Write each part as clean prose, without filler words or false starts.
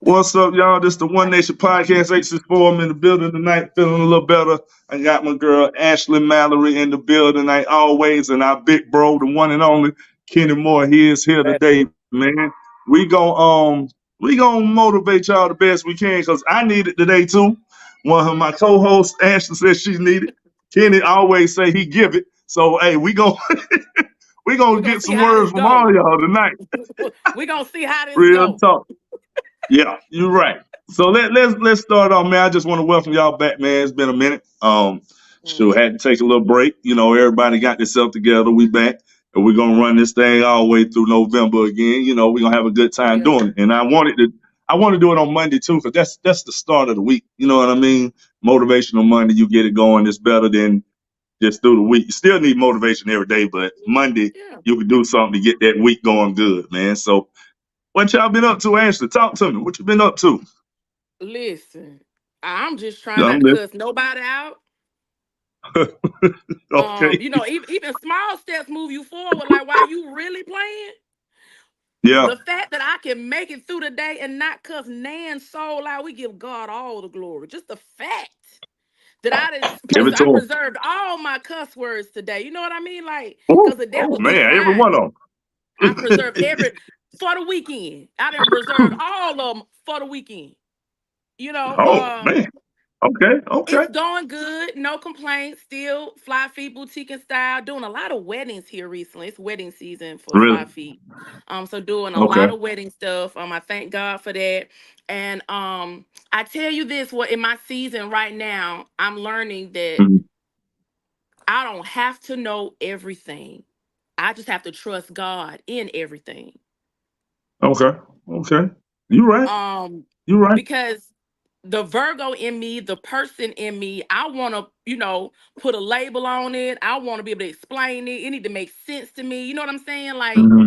What's up, y'all? This is the One Nation Podcast, 864. I'm in the building tonight, feeling a little better. I got my girl Ashley Mallory in the building, like always, and our big bro, the one and only Kenny Moore. He is here today, man. We gonna motivate y'all the best we can, because I need it today too. One of my co-hosts, Ashley, says she need it. Kenny always say he give it. So hey, we We're gonna gonna get see some how words this from all go. y'all tonight. We're gonna see how this Real go. talk. Yeah, you're right. So let's start off, man. I just want to welcome y'all back, man. It's been a minute. Sure, Mhm. had to take a little break. You know, everybody got themselves together. We back, and we're gonna run this thing all the way through November again. You know, we're gonna have a good Oh time yeah. doing it. And I want to do it on Monday too, because that's the start of the week. You know what I mean? Motivational Monday, you get it going. It's better than just through the week. You still need motivation every day, but Monday Yeah. you can do something to get that week going good, man. So what y'all been up to, Ashley? Talk to me. What you been up to? Listen, I'm just trying Yeah, not I'm to cuss nobody out. okay. Even small steps move you forward. Like, why you really playing? Yeah. The fact that I can make it through the day and not cuss Nan's soul out, we give God all the glory. Just the fact that Give it to I him. preserved all my cuss words today. You know what I mean? Like, Oh, because the oh devil be man, every one trying. of I them. preserved every for the weekend. I didn't preserve all of them for the weekend. You know, Oh man. Okay. Okay. it's going good. No complaints. Still Fly Feet Boutique and Style. Doing a lot of weddings here recently. It's wedding season for Really? Fly Feet. So doing a Okay. lot of wedding stuff. I thank God for that. And I tell you this, what in my season right now, I'm learning that Mhm. I don't have to know everything. I just have to trust God in everything. Okay. Okay. You right. Um, You right. because the Virgo in me, the person in me, I want to, put a label on it. I want to be able to explain it. It need to make sense to me. You know what I'm saying? Like, Hmm.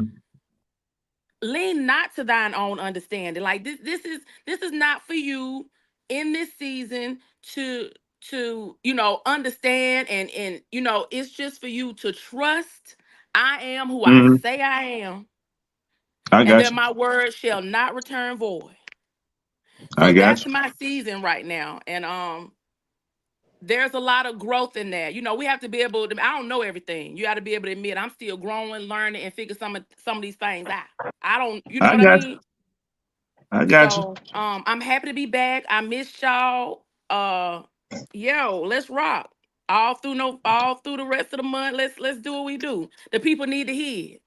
lean not to thine own understanding. Like this is not for you in this season to understand and it's just for you to trust I am who I Hmm. say I am, I and got that you. my word shall not return void. I So got that's you. my season right now. And there's a lot of growth in that. We have to be able to, I don't know everything. You got to be able to admit I'm still growing, learning, and figure some of these things out. I don't, you know I what I got you. mean? I got you. So I'm happy to be back. I missed y'all. Yo, let's rock. All through the rest of the month. Let's do what we do. The people need to hear it.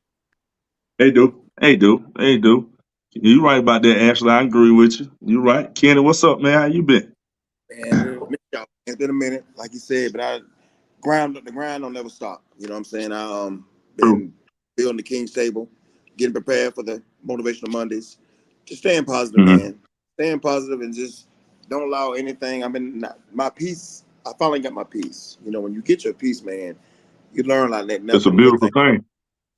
They do. They do. They do. You right about that, Ashley. I agree with you. You right. Kenny, what's up, man? How you been? And y'all, it's been a minute, like you said, but the grind don't never stop. You know what I'm saying? I True. been building the King's table, getting prepared for the motivational Mondays. Just staying positive, Hmm. man. Staying positive and just don't allow anything. My peace. I finally got my peace. When you get your peace, man, you learn like let It's a nothing, beautiful anything. thing.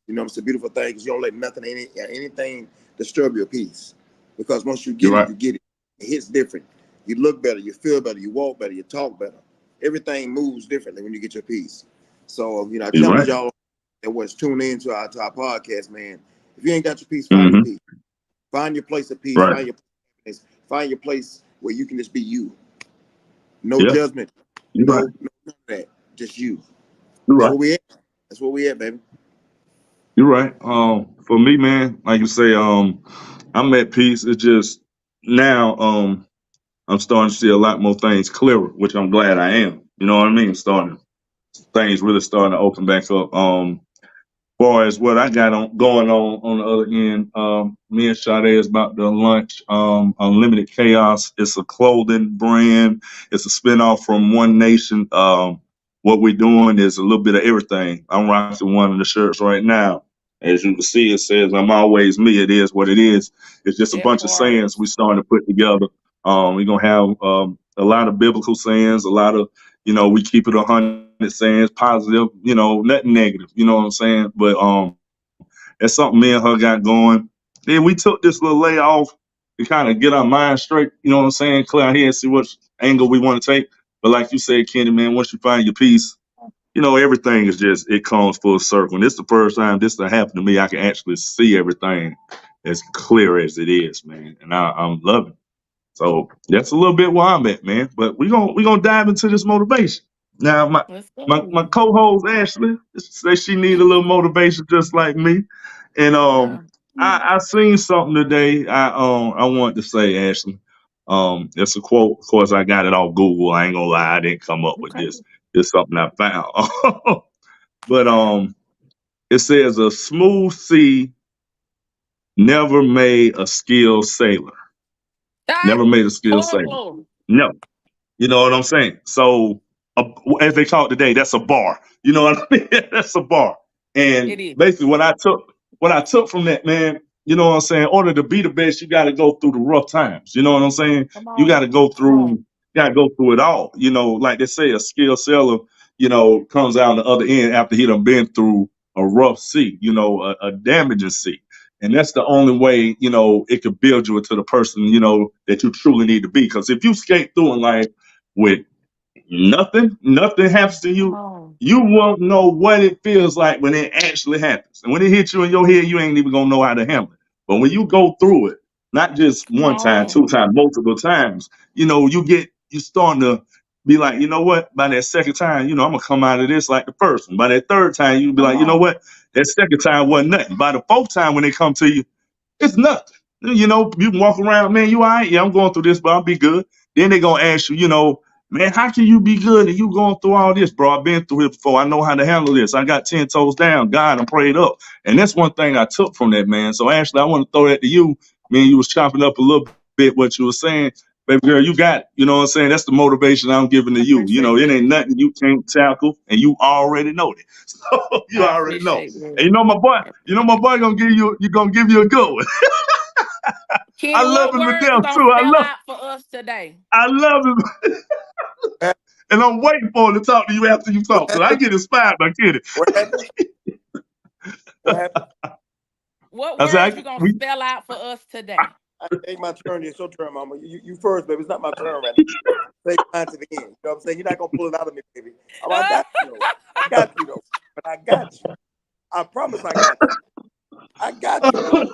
It's a beautiful thing because you don't let nothing, anything disturb your peace. Because once you You're get it, right. you get it. It hits different. You look better, you feel better, you walk better, you talk better. Everything moves differently when you get your peace. So, I You're challenge right. y'all that was tuning in to our podcast, man. If you ain't got your peace, find your Hmm. peace. Find your place of peace. Right. Find your place. Find your place where you can just be you. No Yeah. judgment. You're right. No none of that. Just you. You're That's right. where we at. That's where we at, baby. You're right. For me, man, like you say, I'm at peace. It's just now, I'm starting to see a lot more things clearer, which I'm glad I am. You know what I mean? Starting things really starting to open back up. Far as what I got on going on the other end, me and Sade is about to launch Unlimited Chaos. It's a clothing brand. It's a spinoff from One Nation. What we're doing is a little bit of everything. I'm rocking one of the shirts right now. As you can see, it says "I'm always me." It is what it is. It's just a That bunch of part. sayings we starting to put together. We're gonna have a lot of biblical sayings, a lot of we keep it 100 sayings, positive, nothing negative, you know what I'm saying? But that's something me and her got going. Then we took this little layoff to kind of get our mind straight, you know what I'm saying? Clear our head, see what angle we want to take. But like you said, Kenny, man, once you find your peace, everything is just it comes full circle. And this is the first time this to happen to me. I can actually see everything as clear as it is, man. And I'm loving it. So that's a little bit where I'm at, man. But we gonna dive into this motivation. Now Let's my go. co-host Ashley says she need a little motivation just like me. And Yeah. I seen something today. I want to say, Ashley. It's a quote. Of course, I got it off Google. I ain't gonna lie, I didn't come up with Okay. this. It's something I found. But Okay. it says a smooth sea never made a skilled sailor. Ah, Never made a skilled oh, sailor. glory. No. You know what I'm saying? So, as they call it today, that's a bar. You know what I mean? That's a bar. And It is. basically, what I took from that, man, you know what I'm saying? In order to be the best, you got to go through the rough times. You know what I'm saying? Come You got on. to go Come through. on. You got to go through it all. You know, like they say, a skilled seller, comes out on the other end after he done been through a rough sea. A damaging sea. And that's the only way, it could build you into the person, that you truly need to be. Because if you skate through in life with nothing happens to Come you, on. you won't know what it feels like when it actually happens. And when it hits you in your head, you ain't even gonna know how to handle it. But when you go through it, not just Come one time, two on. times, multiple times, you starting to be like, you know what? By that second time, I'm gonna come out of this like the first one. By that third time, you be Come like, you know on. what? That second time wasn't nothing. By the fourth time, when they come to you, it's nothing. You can walk around, man, you all right? Yeah, I'm going through this, but I'll be good. Then they gonna ask you, man, how can you be good and you going through all this, bro? I've been through it before. I know how to handle this. I got 10 toes down. God, I'm prayed up. And that's one thing I took from that, man. So Ashley, I want to throw that to you. Man, you was chopping up a little bit what you were saying. Baby girl, you got it. You know what I'm saying? That's the motivation I'm giving to I you. appreciate It that. ain't nothing you can't tackle, and you already know that. So you I already know. appreciate And that. I my appreciate boy gonna give you a good one. I Kenny, love what him to words death gonna too. I spell love out for us today? I love him. What And I'm waiting for him to talk to you after you talk, because I happened? get inspired by Kenny. What happened? What happened? What I said, words you gonna spell out for us today? I take my turn. It's your turn, mama. You first, baby. It's not my turn right now. Take mine to the end. You know what I'm saying? You're not gonna pull it out of me, baby. I got you though. I got you though. But I got you. I promise I got you. I got you, girl.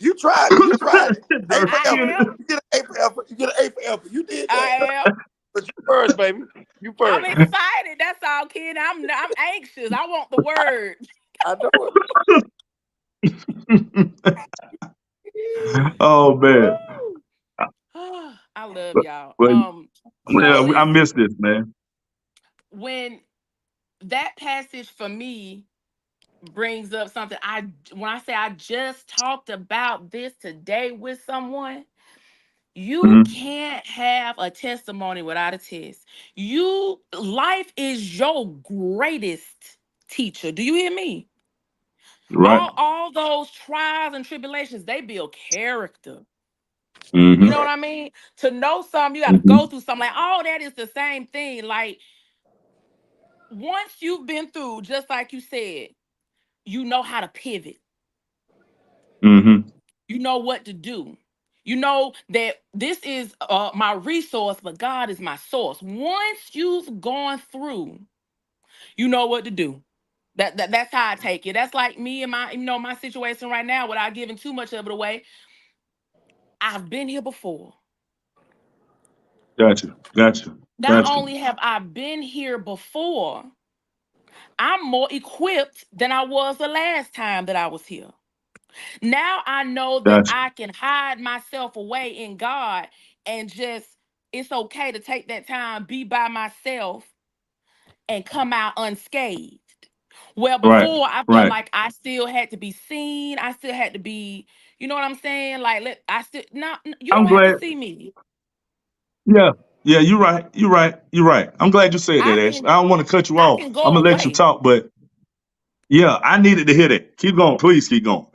You tried it. You tried it. A for I Kenny. effort. am. You get an A for effort. You get an A for effort. You did I that. am. But you first, baby. You I'm first. excited. That's all, Kenny. I'm anxious. I want the word. I know it. Oh man. Woo! I love But, y'all. but So yeah, I listen, missed this, man. when that passage for me brings up something, I when I say I just talked about this today with someone, you Hmm. can't have a testimony without a test. Life is your greatest teacher. Do you hear me? Right. All those trials and tribulations, they build character. You know Hmm. what I mean? To know something, you got to go Hmm. through something. Like, all that is the same thing. Like, once you've been through, just like you said, you know how to pivot. Hmm. You know what to do. You know that this is my resource, but God is my source. Once you've gone through, you know what to do. That's how I take it. That's like me and my situation right now, without giving too much of it away. I've been here before. Gotcha. Gotcha. Not Gotcha. only have I been here before, I'm more equipped than I was the last time that I was here. Now I know that Gotcha. I can hide myself away in God and just, it's okay to take that time, be by myself, and come out unscathed. Well, Right. before I felt Right. like I still had to be seen. I still had to be, you know what I'm saying? Like, I still, no, you I'm don't have to glad. see me. Yeah. Yeah, you're right. You're right. You're right. I'm glad you said I that, Ashley. can, I don't want to cut you I off. can I'm go gonna let you away. talk, but yeah, I needed to hear that. Keep going. Please keep going.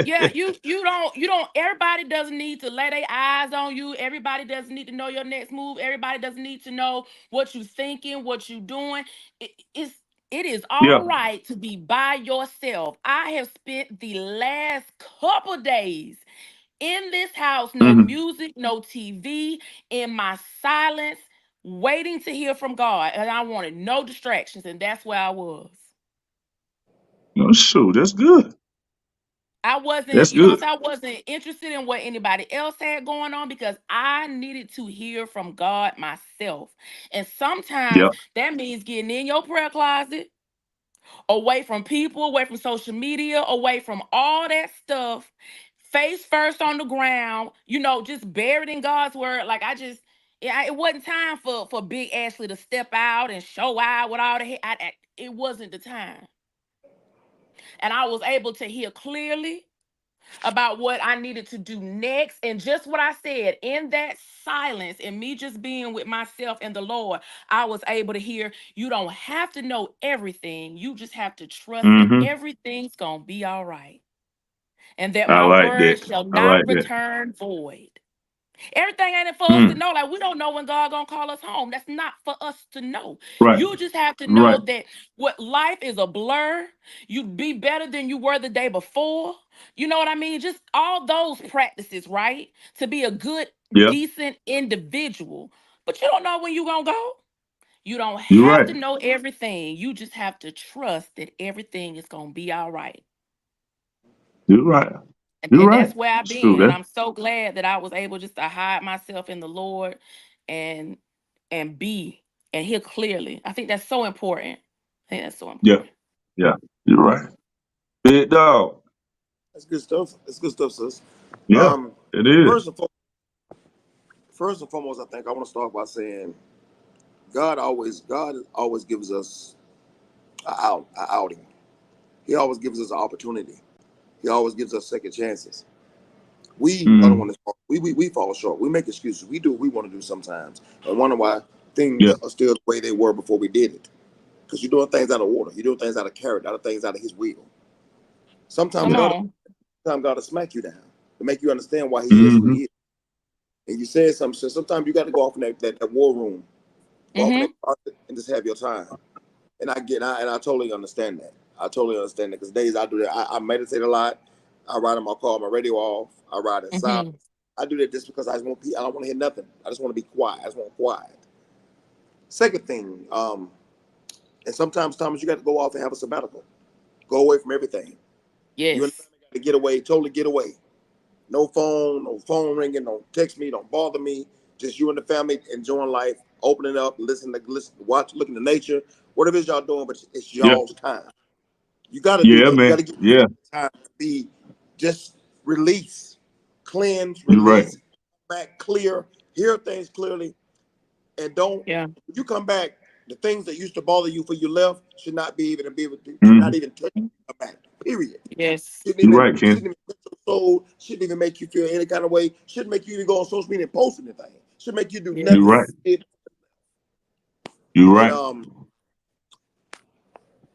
Yeah, you don't everybody doesn't need to lay their eyes on you. Everybody doesn't need to know your next move. Everybody doesn't need to know what you thinking, what you doing. It is Yeah. all right to be by yourself. I have spent the last couple days in this house, no Hmm. music, no TV, in my silence, waiting to hear from God. And I wanted no distractions, and that's where I was. No, shoot, that's good. I wasn't, That's you know what good. I'm saying? I wasn't interested in what anybody else had going on because I needed to hear from God myself. And sometimes Yeah. that means getting in your prayer closet, away from people, away from social media, away from all that stuff, face first on the ground, just buried in God's word. Like yeah, it wasn't time for Big Ashley to step out and show out with all the it wasn't the time. And I was able to hear clearly about what I needed to do next. And just what I said in that silence and me just being with myself and the Lord, I was able to hear you don't have to know everything. You just have to trust that Mm-hmm. everything's going to be all right. And that I my like word that. shall I not like that. return void. Everything ain't for us to Mm. know. Like we don't know when God gonna call us home. That's not for us to know. Right. You just have to Right. know that what life is a blur. You'd be better than you were the day before. You know what I mean? Just all those practices, right? To be a good, Yeah. decent individual. But you don't know when you gonna go. You don't You're have right. to know everything. You just have to trust that everything is gonna be all right. You're right. And, You're and right. that's where I've It's true. been. And That. I'm so glad that I was able just to hide myself in the Lord and be and hear clearly. I think that's so important. I think that's so Yeah. important. Yeah. You're right. Big dog. That's good stuff. That's good stuff, sis. Yeah. Um, It first is. and foremost, I think I want to start by saying God always gives us a outing. He always gives us an opportunity. He always gives us second chances. We are the Mm. one that we fall short. We make excuses. We do what we want to do sometimes, and wonder why Yeah. things are still the way they were before we did it. Because you're doing things out of order. You're doing things out of character, out of things out of His will. Sometimes Come Yeah. on. God will smack you down to make you understand why He is who Mm-hmm. He is. And you said something. So sometimes you got to go off in that war room, go off in that Mm-hmm. closet, and just have your time. And I totally understand that. I totally understand that because days I do that. I meditate a lot. I ride in my car, my radio off. I ride in silence. Mm-hmm. I do that just because I don't want to hear nothing. I just want to be quiet. I just want quiet. Second thing, and sometimes Thomas, you got to go off and have a sabbatical. Go away from everything. You and the Yes. family got to get away, totally get away. No phone ringing, don't text me, don't bother me. Just you and the family enjoying life, opening up, listen, watch, looking at nature, whatever it is y'all doing, but it's Yeah. y'all's time. You got to do Yeah, that. You got man. to give yourself Yeah. time to be just release, cleanse, You're right. release, back clear, hear things clearly, and don't. Yeah. When you come back, the things that used to bother you for you left should not be able to, should not Mm-hmm. even touch you. Come back. Period. Yes. Shouldn't You're even right, shouldn't Ken. even touch your soul. Shouldn't even make you feel any kind of way. Shouldn't make you even go on social media and post anything. Should make you do You're nothing. right. Yes. You're And right.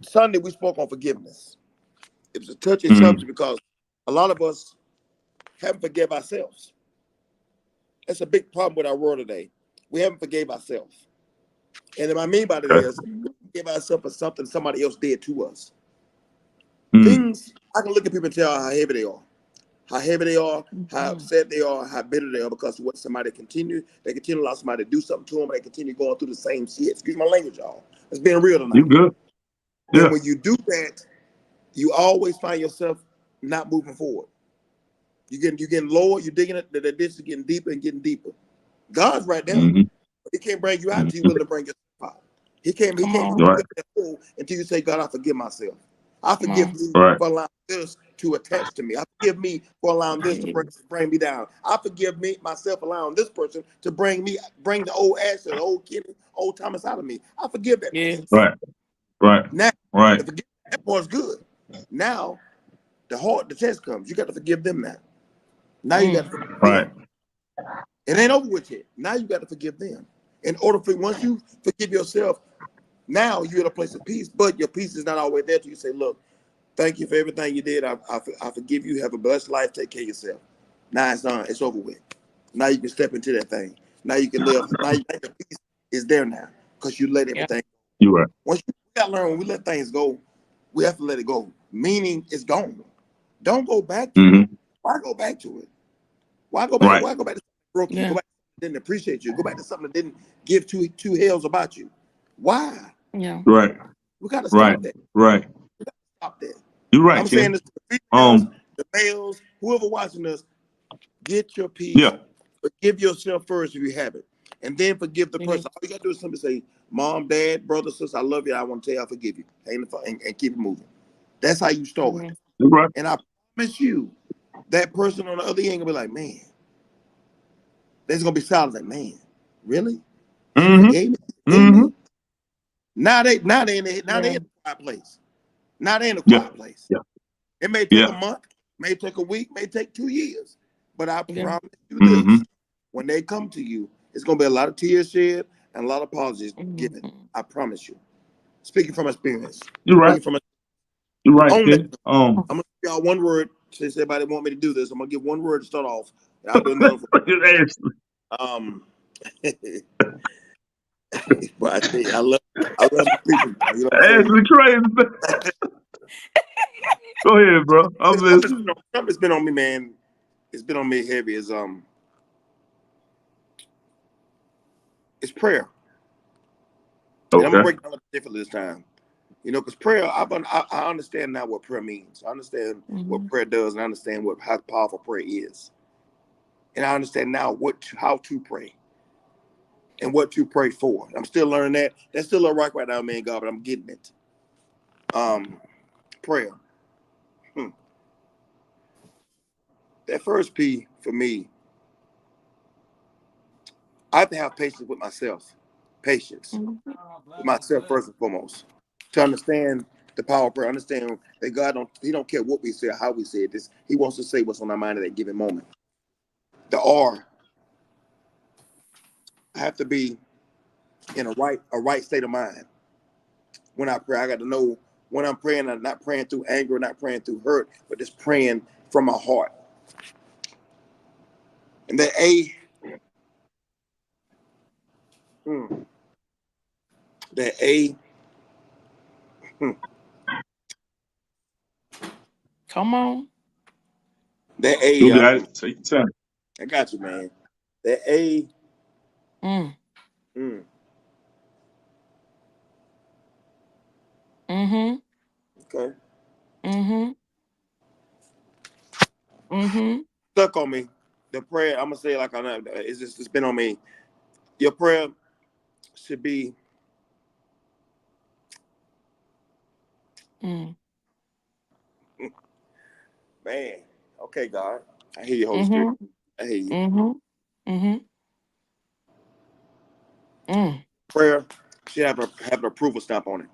Sunday we spoke on forgiveness. It was a touchy Mm-hmm. subject because a lot of us haven't forgive ourselves. That's a big problem with our world today. We haven't forgave ourselves. And what I mean by that Okay. is we forgive ourselves for something somebody else did to us. Mm. Things I can look at people and tell how heavy they are. How heavy they are, how Mhm. upset they are, how bitter they are because of what they continue to allow somebody to do something to them, they continue going through the same shit. Excuse my language, y'all. It's being real You tonight. good? And Yeah. when you do that, you always find yourself not moving forward. You're getting lower, you're digging it, the ditch is getting deeper and getting deeper. God's right there. Mm-hmm. But he can't bring you out until you're Mm-hmm. willing to bring yourself out. He Come can't on. move you Right. out of that hole until you say, God, I forgive myself. I Come forgive on. me Right. for allowing this to attach to me. I forgive me for allowing this to Yes. bring me down. I forgive me myself allowing this person to bring the old Ashley, the old Kenny, old Thomas out of me. I forgive that person. Yes. Right. Right. Now Right. the forgiveness that part's good. Now the test comes. You got to forgive them now. Now you got to Mm. forgive Right. them. It ain't over with yet. Now you got to forgive them. In order for once you forgive yourself, now you're in a place of peace, but your peace is not always there till you say, look, thank you for everything you did. I forgive you. Have a blessed life. Take care of yourself. Now it's done. It's over with. Now you can step into that thing. Now you can live. Now the peace is there now because you let Yeah. everything. You're right. Once you got to learn when we let things go, we have to let it go. Meaning it's gone. Don't go back to it. Mm-hmm. Why go back to it? Why go back? Right. Why go back to something that broke you? Go Yeah. back to something that didn't appreciate you. Go back to something that didn't give two hells about you. Why? Yeah. Right. We got to Right. stop that. Right. We got to stop that. You're right, I'm saying Ken. this to the females, Um. the males, whoever watching us, get your peace. Yeah. Forgive yourself first if you have it, and then forgive the Yeah. person. All you gotta do is simply say, "Mom, Dad, brother, sister, I love you. I want to tell you I forgive you," and keep it moving. That's how you start. Yeah. You're right. And I promise you, that person on the other end gonna be like, "Man," they're gonna be silent, like, "Man, really? You Mm-hmm. forgave me? You forgave Mm-hmm. me?" Now they in Yeah. a quiet place. Now they in a Yeah. quiet place. Yeah. It may take a Yeah. month, may take a week, may take 2 years. But I Yeah. promise you Mm-hmm. this. When they come to you, it's gonna be a lot of tears shed and a lot of apologies given. Mhm. I promise you. Speaking from experience. You're right. Speaking from You're right, on that. Ken. I'm gonna give y'all one word since everybody want me to do this. I'm gonna give one word to start off. And I'll do another one. Ashley. Um but I love my people. You know what I'm saying? Ashley crazy. Go ahead, bro. I'm listening. Something's been on me, man. It's been on me heavy. It's prayer. And I'm gonna Okay. break it down a little differently this time. Because prayer, I understand now what prayer means. I understand what Mhm. prayer does, and I understand how powerful prayer is. And I understand now how to pray and what to pray for. I'm still learning that. That's still a rock right now, man, God, but I'm getting it. Um, Prayer. Hmm. That first P for me, I have to have patience with myself. Patience Mhm. with myself first and foremost. To understand the power of prayer, understand that God don't care what we say or how we say it. He wants to say what's on our mind at that given moment. The R, I have to be in a right state of mind when I pray. I got to know when I'm praying, I'm not praying through anger, not praying through hurt, but just praying from my heart. And the A, mm, the A, mm, Come on. the A, You got it. Take your time. I got you, man. The A, Mm. mm, Mhm. okay, Mhm. Mhm. stuck on me. The prayer, I'm gonna say it like I know, it's been on me. Your prayer should be, Mm. man. Okay, God, I hear you, Holy Spirit. Mhm. I hear you. Mhm. Mhm. Mm. Prayer should have an approval stamp on it.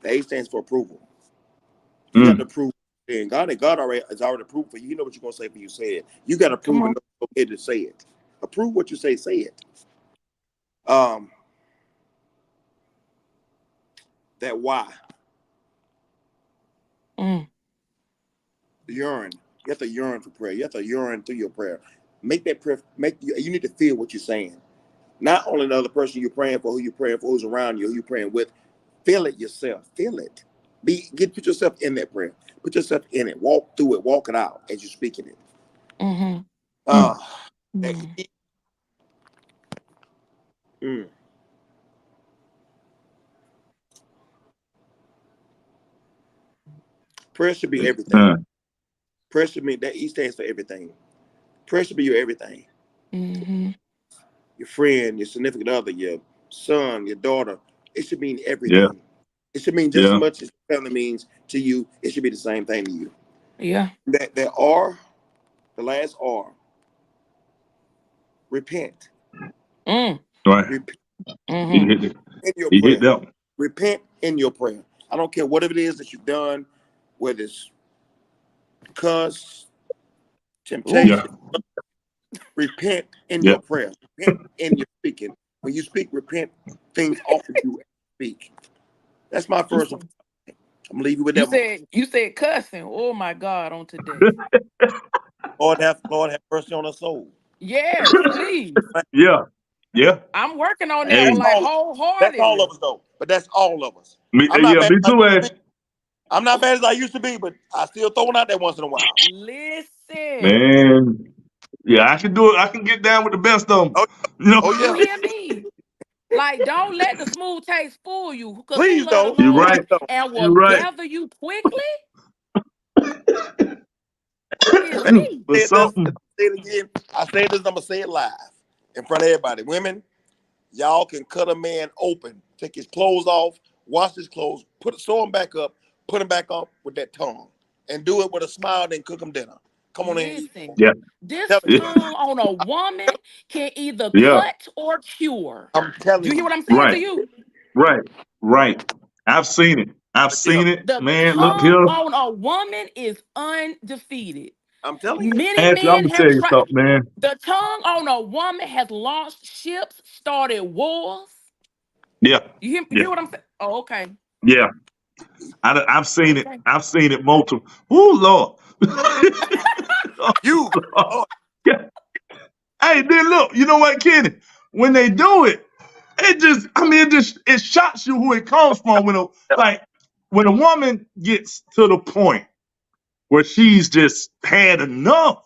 The A stands for approval. You got to Mm. prove, and God already has already approved for you. You know what you're gonna say for you say it. You got to Come prove and on. know it's okay to say it. Approve what you say it. Um, that why Mm. yearn. You have to yearn for prayer. You have to yearn through your prayer. Make that prayer. You need to feel what you're saying. Not only the other person you're praying for, who you're praying for, who's around you, who you're praying with. Feel it yourself. Feel it. Put yourself in that prayer. Put yourself in it. Walk through it. Walk it out as you're speaking it. Mhm. Uh, Mm. that Mm. mm, prayer should be everything. Uh, Prayer should mean that E stands for everything. Prayer should be your everything. Mhm. Your friend, your significant other, your son, your daughter. It should mean yeah. everything. It should mean just as Yeah. much as family means to you. It should be the same thing to you. Yeah. That R, the last R, repent. Mm. Right. Repent You Mhm. hit it. in your You hit prayer. that one. Repent in your prayer. I don't care what it is that you've done, whether it's cuss, Oof. Yeah. temptation. Repent in Yeah. your prayer. Repent in your speaking. When you speak, repent things off of you and speak. That's my You first one. said I'm gonna leave you with you that one. said you said cussing. Oh my God, on today. Lord have mercy on us soul. Yes, please. Yeah. Yeah. I'm working on that Hey. one That's like all. That's all of wholeheartedly. us though. But that's all of us. Me, I'm not yeah, bad me as I too, used to Ash. be. I'm not bad as I used to be, but I still throw one out there once in a while. Listen. Man. Yeah, I can do it. I can get down with the best of them. Oh, You know? oh You yeah. hear me? Like, don't let the smooth taste fool you, because who Please love the don't. You're Lord Please right. don't. and will You're right. gather you quickly. What is Man, he? But I said this, and something, I say it again. I say this, I'm gonna say it live in front of everybody. Women, y'all can cut a man open, take his clothes off, wash his clothes, sew him back up, put him back up with that tongue, and do it with a smile. Then cook him dinner. Come on in. Listen, yeah, this Tell yeah, tongue on a woman can either yeah, cut or cure. I'm You telling hear you. what I'm saying to right, you? right, right. I've seen it. I've Yeah, seen it, The man. Look tongue here. on a woman is undefeated. I'm telling you. Many Ashley, I'm men gonna tell have you tried. something, man. The tongue on a woman has launched ships, started wars. Yeah, You yeah, hear what I'm saying? Oh, okay. yeah. I've seen it. Okay. I've seen it multiple. Oh Lord. Oh, You. Lord. Oh, Yeah. Hey, then look. You know what, Kenny? When they do it, it just. I mean, it shocks you who it comes from. yeah. Like when a woman gets to the point where she's just had enough,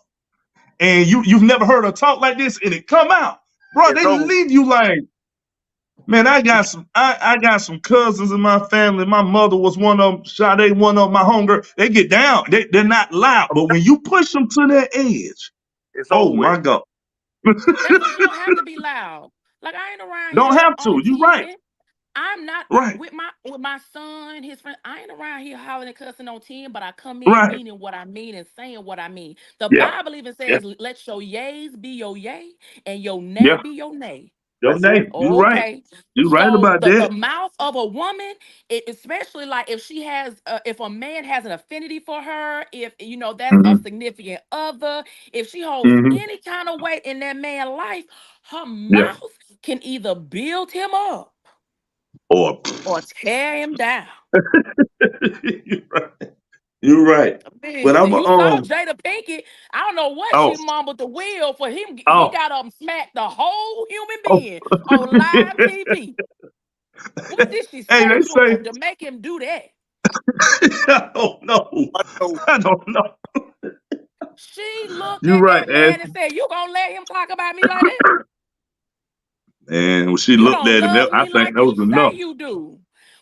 and you've never heard her talk like this, and it come out, bro. It's They over. leave you like. Man, You, I got some cousins in my family. My mother was one of them. Sade, one of my homegirl. They get down. They're not loud, but when you push them to their edge, it's oh over my with. God. That's what you don't have to be loud. Like I ain't around Don't here have on to. You right. ten. I'm not Right. with my son, his friend. I ain't around here hollering and cussing on 10, but I come in Right. meaning what I mean and saying what I mean. The Yeah. Bible even Yeah. says, let your yays be your yay and your nay Yeah. be your nay. Your That's it. name. You right. Okay. You right So about the that. mouth of a woman, especially like if she has, if a man has an affinity for her, if that's a Mm-hmm. significant other, if she holds Mm-hmm. any kind of weight in that man's life, her Yeah. mouth can either build him up Or or tear him down. you right. You right. But Listen, I'm you saw Jada Pinkett. I don't know what oh she mumbled the wheel for him. He oh got up and smacked the whole human oh. being on live TV. What did she Hey, say they to say him to make him do that? I don't know. I know. I don't know. She looked You're at right, that Ash. man and said, "You gonna let him talk about me like that? And when she You looked don't at him, love I me think like that you was say enough. you do."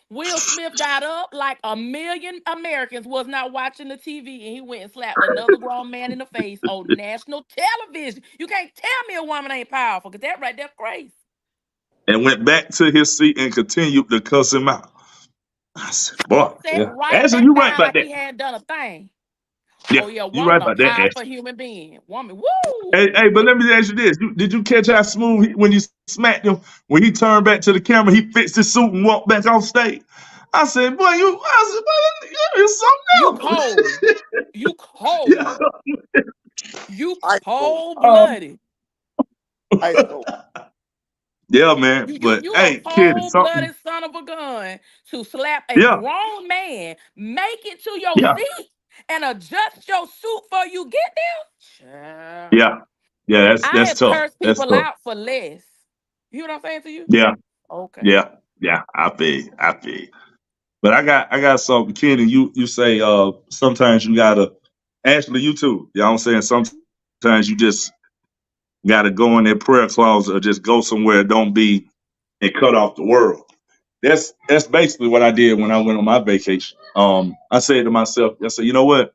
Will Smith got up like a million Americans was not watching the TV, and he went and slapped another grown man in the face on national television. You can't tell me a woman ain't powerful, because that right there crazy. And went back to his seat and continued to cuss him out. I said, boy, Sat yeah. right Ashley, back you right down about like that. he hadn't done a thing. Yeah, Oh yeah, you right woman, a about that, powerful Ashley. human being. Woman, Hey, but woo. let me ask you this. Did you catch how smooth when you smacked him? When he turned back to the camera, he fixed his suit and walked back off stage. I said, boy, it's You something cold. else. You Yeah. cold. You Ice cold. cold Um, blooded. Ice cold. yeah, man. You you But you a hey, kid, it's cold something. blooded son of a gun to slap a Yeah, grown man, make it to your yeah, seat, and adjust your suit for you get there. Child. yeah. Yeah, I that's have tough. cursed That's people tough. out for less. You know what I'm saying to you? Yeah, Okay. yeah, yeah. I feel you. I feel you. But I got something, Kenny. You say sometimes you gotta Ashley, you too. You know what I'm saying? Sometimes you just gotta go in that prayer closet or just go somewhere, don't be and cut off the world. That's basically what I did when I went on my vacation. I said to myself, I said, you know what?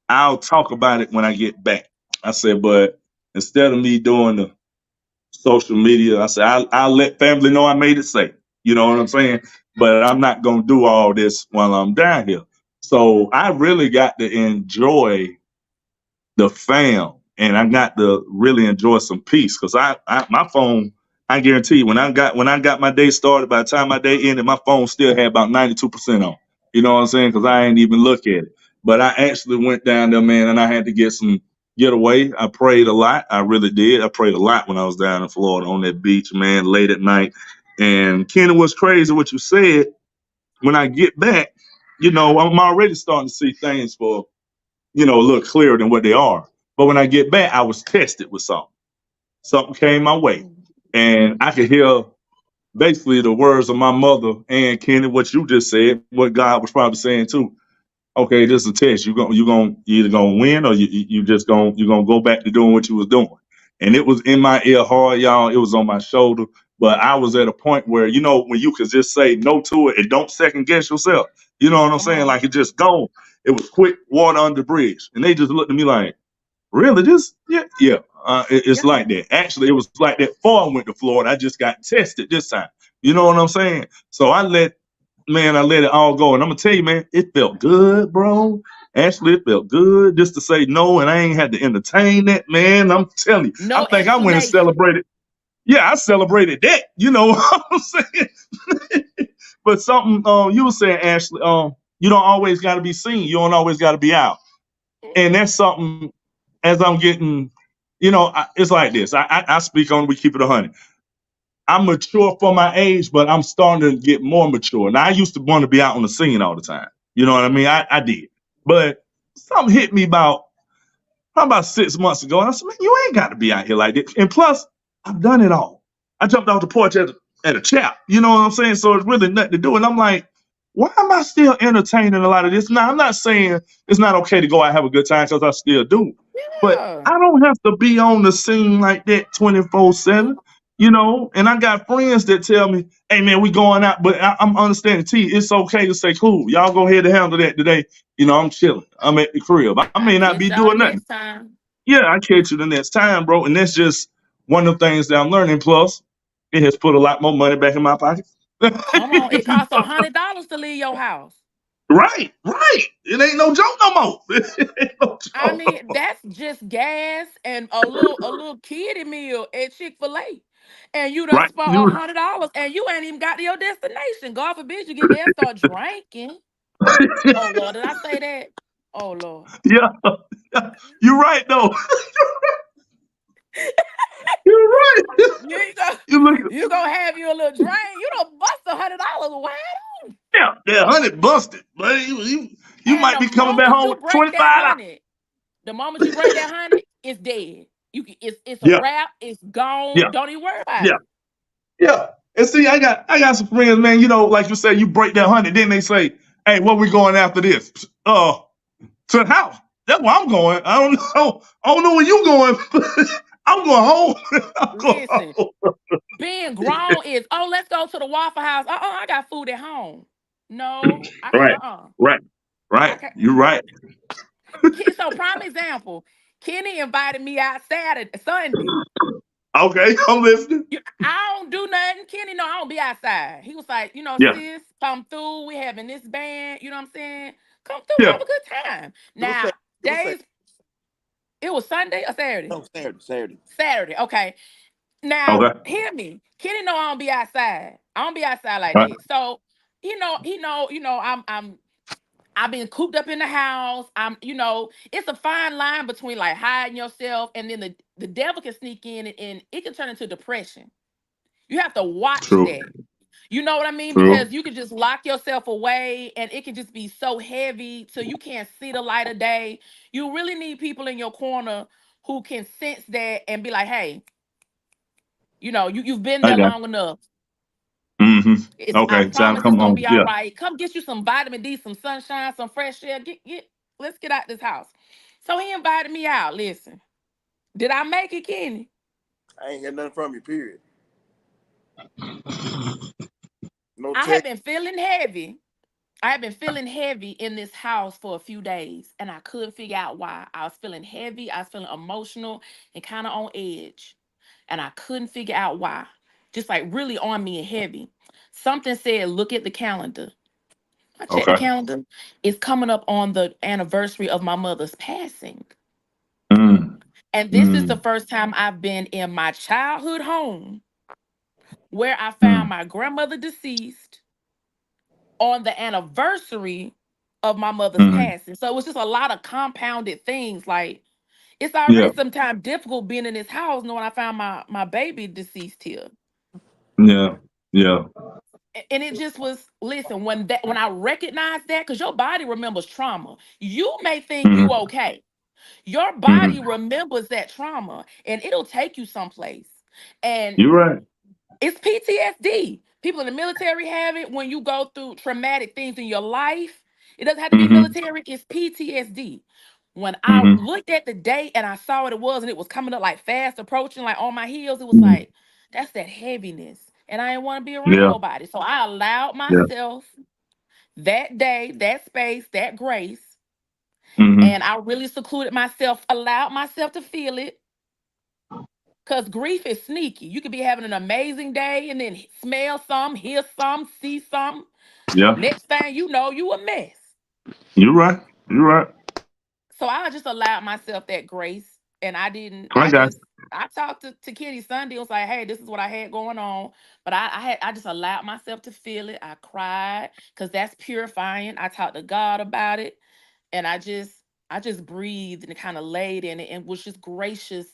I'll talk about it when I get back. I said, but instead of me doing the social media, I said, I'll let family know I made it safe. You know what I'm saying? But I'm not gonna do all this while I'm down here. So I really got to enjoy the fam, and I got to really enjoy some peace because I my phone. I guarantee you, when I got my day started, by the time my day ended, my phone still had about 92% on. You know what I'm saying? Because I ain't even look at it. But I actually went down there, man, and I had to get away. I prayed a lot. I really did. I prayed a lot when I was down in Florida on that beach, man, late at night. And Kenny, was crazy what you said. When I get back, I'm already starting to see things for a little clearer than what they are. But when I get back, I was tested with something. Something came my way. Mm. And I could hear basically the words of my mother and Kenny, what you just said, what God was probably saying too. Okay, this is a test. You either gonna win or you just gonna go back to doing what you was doing. And it was in my ear hard, y'all. It was on my shoulder. But I was at a point where, when you could just say no to it and don't second guess yourself. You know what I'm Come saying? on. Like it just gone. It was quick water under the bridge, and they just looked at me like, really? This? Yeah, yeah. It's Yeah. like that. Actually, it was like that before I went to Florida. I just got tested this time. You know what I'm saying? So I let it all go. And I'm gonna tell you, man, it felt good, bro. Actually, it felt good just to say no, and I ain't had to entertain that, man. I'm telling you, I No think I went and explanation. celebrated. Yeah, I celebrated that. You know what I'm saying? But something you were saying, Ashley, you don't always got to be seen. You don't always got to be out. And that's something as I'm getting, it's like this. I speak on, we keep it 100. I'm mature for my age, but I'm starting to get more mature. Now, I used to want to be out on the scene all the time. You know what I mean? I did. But something hit me about 6 months ago. And I said, man, you ain't got to be out here like this. And plus, I've done it all. I jumped off the porch at a chap. You know what I'm saying? So it's really nothing to do. And I'm like, why am I still entertaining a lot of this? Now, I'm not saying it's not okay to go out and have a good time because I still do. But Yeah. I don't have to be on the scene like that 24/7. And I got friends that tell me, hey, man, we going out. But I'm understanding, T, it's okay to say, cool, y'all go ahead and handle that today. I'm chilling. I'm at the crib. I may I not be catch y'all doing nothing. next time. Yeah, I catch you the next time, bro. And that's just one of the things that I'm learning. Plus, it has put a lot more money back in my pocket. Come on, it costs $100 to leave your house. Right, right. It ain't no joke no more. It ain't no I joke no mean, more. that's just gas and a little kiddie meal at Chick-fil-A. And you done Right. spent $100 and you ain't even got to your destination. God forbid you get there and start drinking. Oh Lord, did I say that? Oh Lord. Yeah, yeah. You're right though. You're right. You go You look. you gonna have you a little drink. You don't bust $100 wide. Yeah, 100 busted, but you And might the be coming back moment home you with break that 25. hundred, the moment you break that hundred, it's dead. It's a Yeah, wrap. It's yeah, gone. Don't even worry about yeah. it. Yeah. And see, I got some friends, man, like you said, you break that 100, then they say, hey, where we going after this? To the house. That's where I'm going. I don't know where you going. I'm going home. I'm going Listen, home. being grown is, oh, let's go to the Waffle House. I got food at home. No, I can't. Right. Right. I Right. can't. You're right. So, prime example. Kenny invited me out Saturday, Sunday. Okay, I'm listening. I don't do nothing. Kenny, no, I don't be outside. He was like, Yeah. sis, come through. We having this band. You know what I'm saying? Come through, Yeah. have a good time. It was Now, Saturday. It was Saturday. days, it was Sunday or Saturday? No, Saturday. Saturday. Saturday. Okay. Now, Okay. hear me. Kenny know I don't be outside. I don't be outside like Right. that. So, I've been cooped up in the house. It's a fine line between like hiding yourself and then the devil can sneak in and it can turn into depression. You have to watch True. that. You know what I mean? True. Because you can just lock yourself away and it can just be so heavy till you can't see the light of day. You really need people in your corner who can sense that and be like, hey, you've been I there got long enough. you. I Okay. Time to promise it's come gonna home. be all Yeah. right. Come get you some vitamin D, some sunshine, some fresh air. Let's get out this house. So he invited me out. Listen, did I make it, Kenny? I ain't got nothing from you. Period. No I have text. been feeling heavy. I have been feeling heavy in this house for a few days, and I couldn't figure out why. I was feeling heavy, I was feeling emotional and kind of on edge, and I couldn't figure out why. Just like really on me and heavy. Something said, look at the calendar. I checked the Okay. calendar. It's coming up on the anniversary of my mother's passing. Mm. And this is the Mm. first time I've been in my childhood home where I found Mm. my grandmother deceased on the anniversary of my mother's Mm. passing. So it was just a lot of compounded things. Like it's already Yeah. sometimes difficult being in this house knowing I found my baby deceased here. Yeah. Yeah. And it just was, listen, when I recognized that, because your body remembers trauma. You may think you Mm-hmm. okay. Your body Mm-hmm. remembers that trauma and it'll take you someplace. And You're right. it's PTSD. People in the military have it when you go through traumatic things in your life. It doesn't have to be Mm-hmm. military, it's PTSD. When I Mm-hmm. looked at the date and I saw what it was and it was coming up like fast approaching, like on my heels, it was Mm-hmm. like, that's that heaviness. And I didn't want to be around Yeah. nobody. So I allowed Yeah. myself that day, that space, that grace. Mm-hmm. And I really secluded myself, allowed myself to feel it. Because grief is sneaky. You could be having an amazing day and then smell some, hear some, see some. Yeah. Next thing you know, you a mess. You're right. You're right. So I just allowed myself that grace. And I got I talked to Kitty Sunday. I was like, hey, this is what I had going on. But I just allowed myself to feel it. I cried because that's purifying. I talked to God about it. And I just breathed and kind of laid in it and was just gracious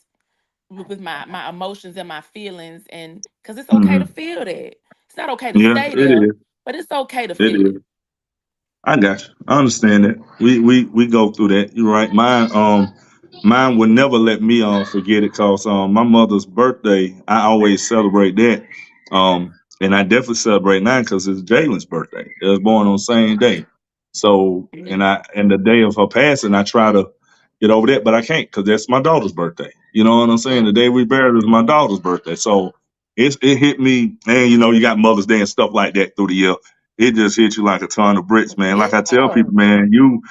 with my emotions and my feelings, and because it's you. okay to Mm-hmm. feel that. It's not okay to Yeah, stay it there, is. but it's okay to It feel it. is. I got you. I understand that. We go through that. You're right. Mine would never let me forget it because my mother's birthday, I always celebrate that. And I definitely celebrate now because it's Jalen's birthday. It was born on the same day. So Mhm. and the day of her passing, I try to get over that, but I can't because that's my daughter's birthday. You know what I'm saying? Yeah. The day we buried is my daughter's birthday. So it hit me, and you got Mother's Day and stuff like that through the year. It just hit you like a ton of bricks, man. Like I tell Yeah. people, man, you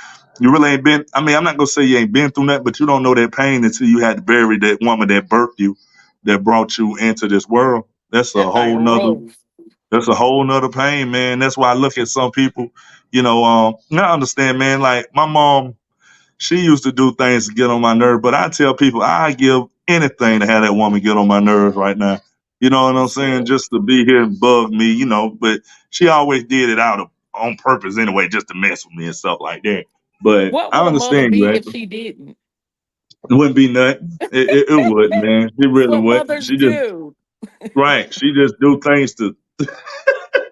really ain't been. I mean, I'm not gonna say you ain't been through that, but you don't know that pain until you had to bury that woman that birthed you, that brought you into this world. That's a That thing whole nother. rough. That's a whole nother pain, man. That's why I look at some people. And I understand, man. Like my mom, she used to do things to get on my nerve, but I tell people I give anything to have that woman get on my nerves right now. You know what You I'm saying? should. Just to be here and bug me, But she always did it out of on purpose anyway, just to mess with me and stuff like that. But What I would a mother understand you, be if April. she didn't? It wouldn't be nothing. It wouldn't, man. It It's really what wouldn't. mothers She just do. right. She just do things to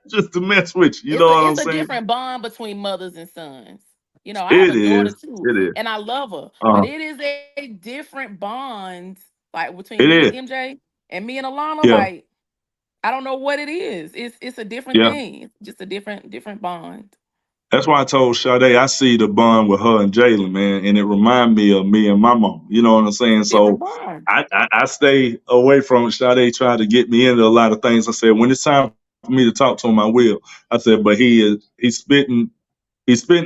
just to mess with you. You know what I'm It's a saying? different bond between mothers and sons. I have It a daughter is. too, It is. and I love her, but Uh, it is a different bond, like between it me and is. MJ and me and Alana. Yeah. Like I don't know what it is. It's a different Yeah. thing, just a different bond. That's why I told Sade I see the bond with her and Jalen, man, and it remind me of me and my mom. You know what I'm It's saying? a different So bond. I stay away from Sade trying to get me into a lot of things. I said when it's time for me to talk to him, I will. I said, but he's spitting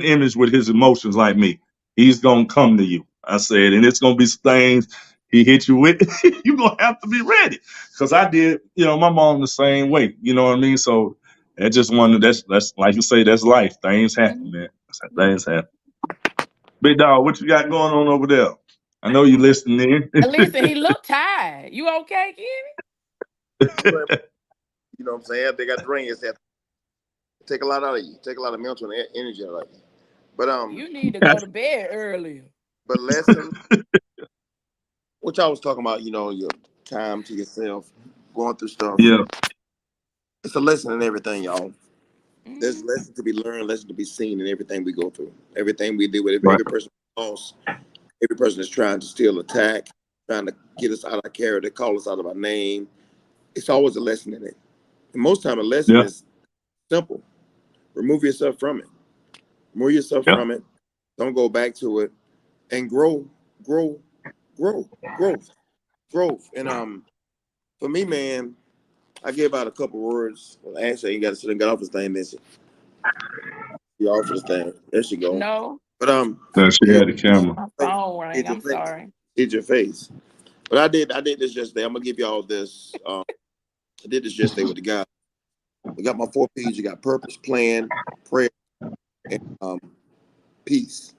image with his emotions like me. He's gonna come to you. I said, and it's gonna be things he hit you with. You're gonna have to be ready. Cause I did, my mom the same way. You know what I mean? So that's just one that's like you say, that's life. Things happen, Mhm. man. Yeah. Things happen. Big dog, what you got going on over there? I know you listening in. Listen, he looked tired. You okay, Kenny? You know what I'm saying? They got drains that take a lot out of you, take a lot of mental and energy out of you. But You need to go to bed earlier. lesson, which I was talking about, your time to yourself, going through stuff. Yeah, It's a lesson in everything, y'all. There's a Hmm. lesson to be learned, lesson to be seen in everything we go through, everything we do with right. every person we lost, every person that's trying to still attack, trying to get us out of our character, call us out of our name. It's always a lesson in it. And most time a lesson Yeah, is simple. Remove yourself from it. Remove yourself yeah, from it. Don't go back to it and grow, grow, grow, growth, growth. And for me, man, I gave out a couple words. Well, actually, you got to sit and get off this thing. Then she off this thing. There she go. No, But yeah. She hit had the camera. my your face. phone rang. Hit your I'm face. sorry. Hit your face. But I did this yesterday. I'm gonna give y'all this. I did this yesterday with the guy. We got my 4 P's. You got purpose, plan, prayer, and peace.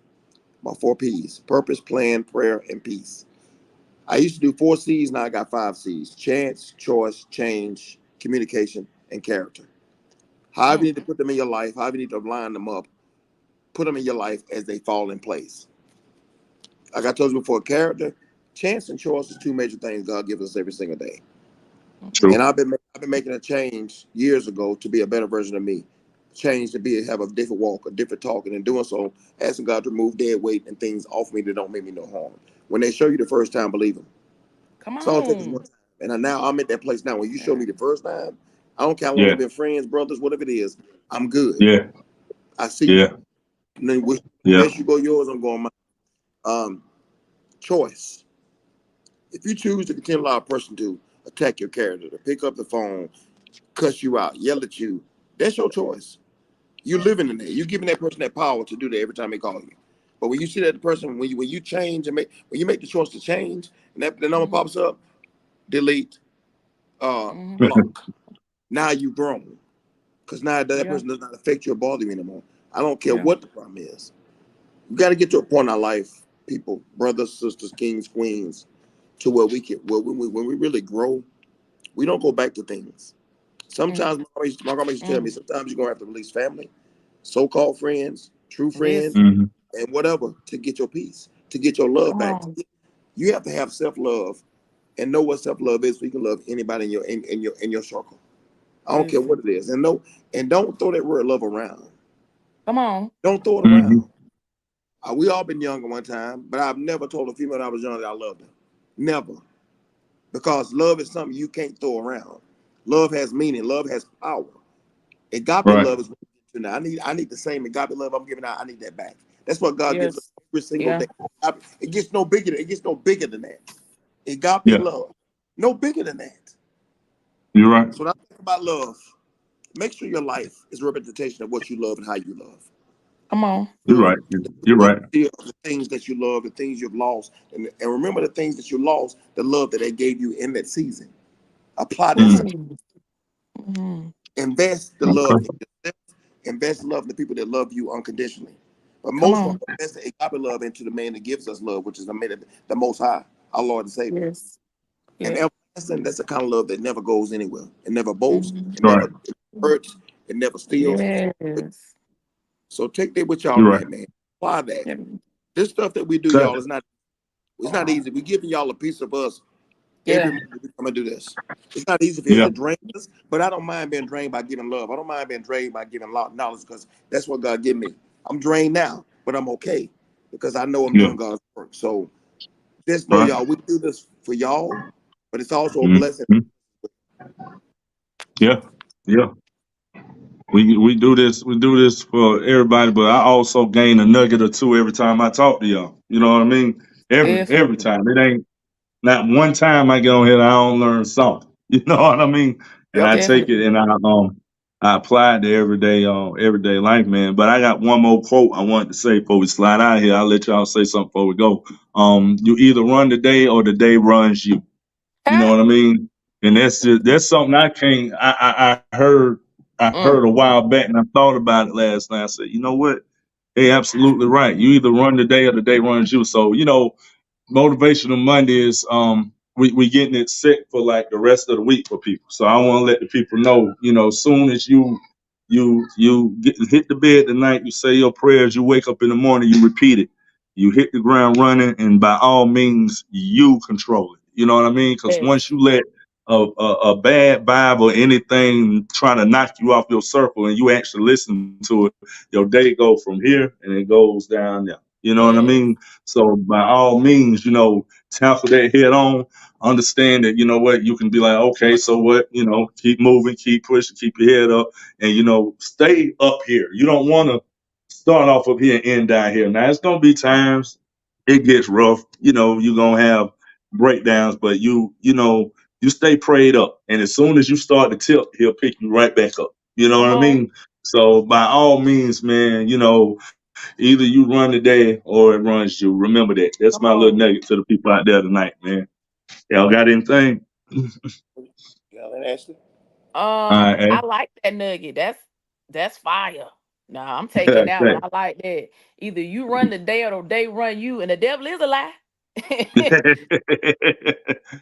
My 4 P's: purpose, plan, prayer, and peace. I used to do 4 C's. Now I got 5 C's: chance, choice, change, communication, and character. However, you Mm. need to put them in your life, however, you need to line them up, put them in your life as they fall in place. Like I told you before, character, chance, and choice is two major things God gives us every single day. Mhm. And True. I've been making a change years ago to be a better version of me. Change to be have a different walk, a different talk, and in doing so, asking God to remove dead weight and things off me that don't make me no harm. When they show you the first time, believe them. Come It's all it takes is one on. time. And now I'm at that place now. When you show Yeah. me the first time, I don't care how long Yeah, we've been friends, brothers, whatever it is. I'm good. yeah, I see you. yeah, And then yeah. as you go yours, I'm going mine. Um, choice. If you choose to continue to allow a person to attack your character, to pick up the phone, cuss you out, yell at you, that's your choice. You're living in there. You're giving that person that power to do that every time they call you. But when you see that person, when you change and make when you make the choice to change, and that the number Mhm. pops up, delete, Mhm. block. Now you've grown because now that Yeah. person does not affect you or bother you anymore. I don't care Yeah. what the problem is. We got to get to a point in our life, people, brothers, sisters, kings, queens, to where we can, where when we really grow, we don't go back to things. Mm. Sometimes my grandma used to tell me, Mm. sometimes you're gonna have to release family, so-called friends, true friends, Listen. Mm-hmm. and whatever to get your peace, to get your love Come back. on. You have to have self-love and know what self-love is, so you can love anybody in your circle. I don't care what Listen. it is, and no, and don't throw that word love around. Come on. Don't throw it Mm-hmm. around. We all been young at one time, but I've never told a female that I was young that I loved her. Never, because love is something you can't throw around. Love has meaning. Love has power. Agape Right. love is what we get to now. I need the same agape love I'm giving out. I need that back. That's what God gives us Yes. every single Yeah. day. It gets no bigger. It gets no bigger than that. Agape Yeah. love, no bigger than that. You're right. So when I think about love, make sure your life is a representation of what you love and how you love. Come on. You're Good. right. You're right. The things that you love, the things you've lost, and remember the things that you lost, the love that they gave you in that season. Apply that same. Mm. Mm. Mhm. Invest the love Okay. in yourself. Invest love in the people that love you unconditionally. But Come most of on. all, invest the agape love into the man that gives us love, which is the Most High, our Lord and Savior. Yes. And Yeah. everlasting, that's the kind of love that never goes anywhere. It never boasts. Mhm. Right. It hurts. It never steals. Yes. So take that with y'all You're right. tonight, man. Apply that. Yeah. This stuff that we do, y'all, Exactly. is not. It's not easy. We're giving y'all a piece of us every Yeah. Monday. We come and do this. It's not easy for us Yeah. to drain us, but I don't mind being drained by giving love. I don't mind being drained by giving knowledge because that's what God gave me. I'm drained now, but I'm okay because I know I'm Yeah. doing God's work. So just know, Right. y'all, we do this for y'all, but it's also a blessing. Mm-hmm. Yeah. Yeah. We do this. We do this for everybody, but I also gain a nugget or two every time I talk to y'all. You know what I mean? Every Definitely. time. It ain't not one time I get on here and I don't learn something. You know what I mean? And Yep. I take it Definitely. and I apply it to everyday life, man. But I got one more quote I wanted to say before we slide out here. I'll let y'all say something before we go. You either run the day or the day runs you. You know Ah. what I mean? And that's something I can't. I heard Mm. a while back, and I thought about it last night. I said, you know what? They absolutely right. You either run the day or the day runs you. So Motivational Monday is we getting it set for like the rest of the week for people. So I want to let the people know, soon as hit the bed tonight, you say your prayers, you wake up in the morning, you repeat it, you hit the ground running, and by all means, you control it. You know what I mean? Because once Yes. you let a bad vibe or anything trying to knock you off your circle, and you actually listen to it, your day go from here and it goes down there. You know what I Yes. mean? So by all means, tackle that head on. Understand that you can be like, okay, so what? Keep moving, keep pushing, keep your head up, and stay up here. You don't want to start off up here and end down here. Now it's gonna be times it gets rough. You're gonna have breakdowns, but you stay prayed up, and as soon as you start to tilt, he'll pick you right back up. You know what Come I on. mean? So by all means, man, either you run the day or it runs you. Remember that. That's Come my little on. nugget to the people out there tonight, man. Y'all got anything? Yeah, and Ashley. All right, I like that nugget. That's fire. Nah, I'm taking that one. hey. I like that. Either you run the day or the day run you, and the devil is a lie.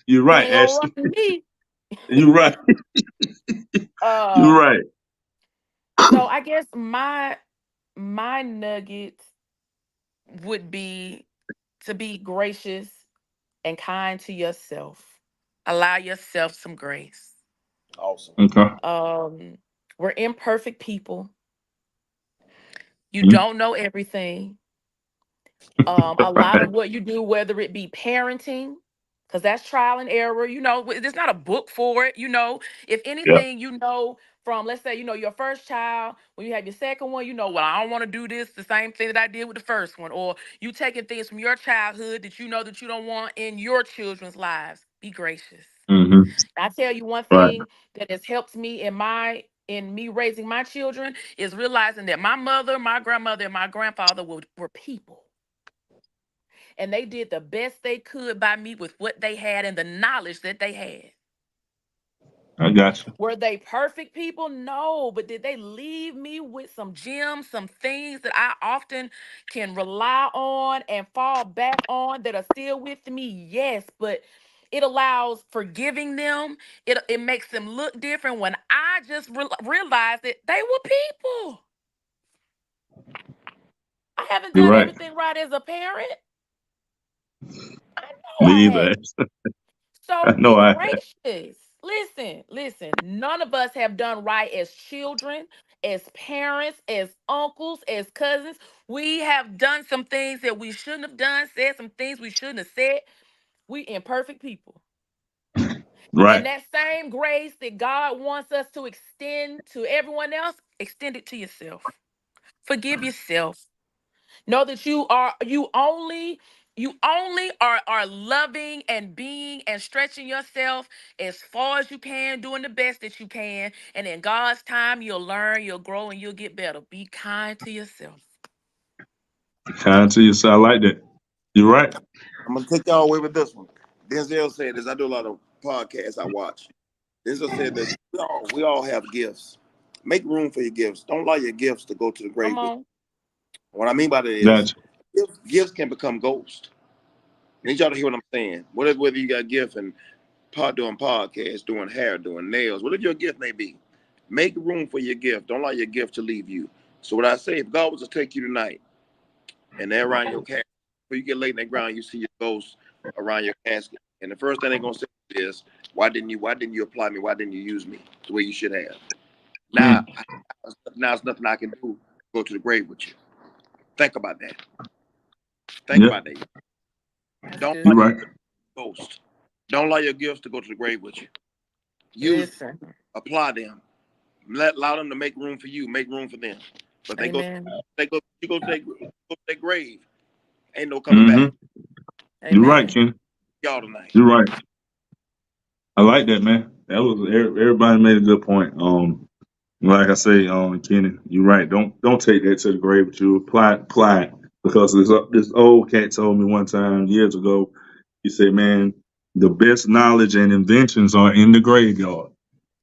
You're He right, ain't gonna Ashley. run me. You're right. You're Um, right. so I guess my nugget would be to be gracious and kind to yourself. Allow yourself some grace. Awesome. Okay. Um, we're imperfect people. You Mhm. don't know everything. A lot of Right. what you do, whether it be parenting, because that's trial and error, there's not a book for it. If Yeah. anything, from, let's say, your first child, when you have your second one, well, I don't want to do this, the same thing that I did with the first one, or you taking things from your childhood that that you don't want in your children's lives. Be gracious. Hmm. I tell you one Right. thing that has helped me in me raising my children is realizing that my mother, my grandmother, and my grandfather were people. and they did the best they could by me with what they had and the knowledge that they had. I got you. Were they perfect people? No, but did they leave me with some gems, some things that I often can rely on and fall back on that are still with me? Yes, but it allows forgiving them. It makes them look different when I just realized that they were people. I haven't You're done right. everything right as a parent. I know Me I either. have. I So know be I have. gracious. Listen. None of us have done right as children, as parents, as uncles, as cousins. We have done some things that we shouldn't have done, said some things we shouldn't have said. We imperfect people. And Right. that same grace that God wants us to extend to everyone else, extend it to yourself. Forgive yourself. Know that you only are loving and being and stretching yourself as far as you can, doing the best that you can. And in God's time, you'll learn, you'll grow, and you'll get better. Be kind to yourself. Kind to you, so I like that. You're right. I'm gonna take y'all away with this one. Denzel said this. I do a lot of podcasts I watch. Denzel said this. We all have gifts. Make room for your gifts. Don't allow your gifts to go to the Come grave with on. you. What I mean by that is Gotcha. gifts can become ghosts. I need y'all to hear what I'm saying. Whether you got gift and doing podcasts, doing hair, doing nails, whatever your gift may be, make room for your gift. Don't allow your gift to leave you. So what I say, if God was to take you tonight and they're around your casket, before you get laid in the ground, you see your ghost around your casket, and the first thing they're gonna say is, "Why didn't you apply me? Why didn't you use me the way you should have?" Now, Mm. now there's nothing I can do to go to the grave with you. Think about that. Think Yeah, about that. That's Don't allow you're good. right. your ghost. Don't allow your gifts to go to the grave with you. Use them. Listen. Apply them. Allow them to make room for you. Make room for them. But Amen. you go to their grave. Ain't no coming back. Mm-hmm. You're right, Amen. Ken. Y'all tonight. You're right. I like that, man. That was everybody made a good point. Like I say, Kenny, you're right. Don't take that to the grave, but you apply it because this old cat told me one time years ago. He said, "Man, the best knowledge and inventions are in the graveyard.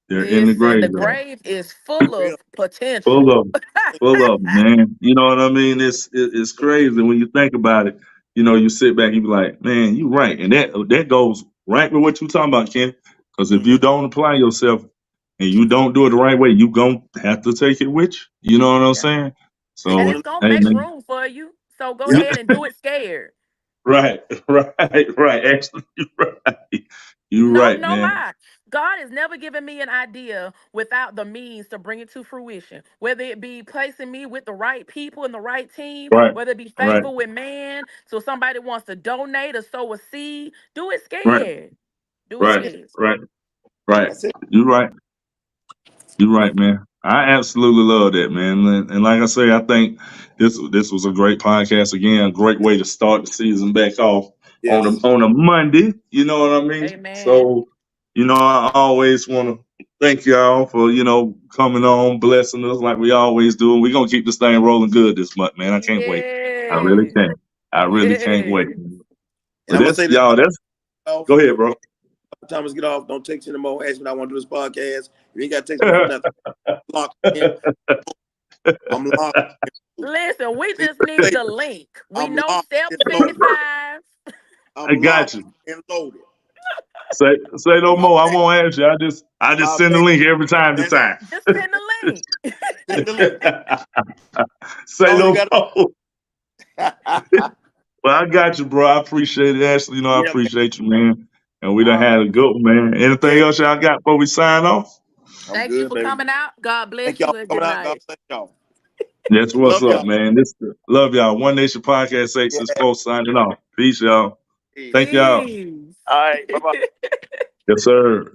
They're in the Listen, the graveyard, grave is full Real. of potential. full of 'em. Full of 'em, man. You know what I mean? It's crazy when you think about it. You know, you sit back and you be like, man, you right, and that goes right with what you talking about, Ken. Because if you Mm-hmm. don't apply yourself and you don't do it the right way, you gonna have to take it with you. You know what I'm Yeah. saying? And And one So, it's of gonna hey, make man, room for you. So go yeah, ahead and do it scared. right, right. Actually, you're right. You're No, right, no man. lie. God has never given me an idea without the means to bring it to fruition. Whether it be placing me with the right people and the right team, Right, whether it be right, favor with man, so somebody wants to donate or sow a seed, do it right, scared. Do it that's right, it. scared. right, right. That's it. You're right. You're right, man. I absolutely love that, man. And like I say, I think this was a great podcast again. A great way to start the season back off Yes. on a Monday. You know what I mean? Amen. So, I always want to thank y'all for coming on, blessing us like we always do. And we're gonna keep this thing rolling good this month, man. I can't wait. I really Yes. can't. I really can't wait. Yes. And But I'm gonna that's say this y'all. That's off. go ahead, bro. Thomas, get off. Don't text anymore. Ask me. I want to do this podcast. You ain't got to text me for nothing. Locked in. I'm locked. Listen, we See just you need later. the link. We I'm know locked Step and loaded. 55. I I'm got locked you. and loaded. Say no My more. I back. won't ask you. I just My send the back. link every time to That's time. Just send the link. send the link. Say All you no got more. to Well, I got you, bro. I appreciate it, Ashley. I Yeah, man. appreciate you, man. And we done Oh, had a good one, man. Anything Yeah, else y'all got before we sign off? I'm thank you good, for baby. coming out. God Thank bless y'all you and for good coming out. God night. bless y'all. That's what's Love up, y'all. man. Love y'all. One Nation Podcast 6 is Yeah. folks signing off. Peace, y'all. Peace. Thank y'all. Peace. All right. Bye bye. Yes, sir.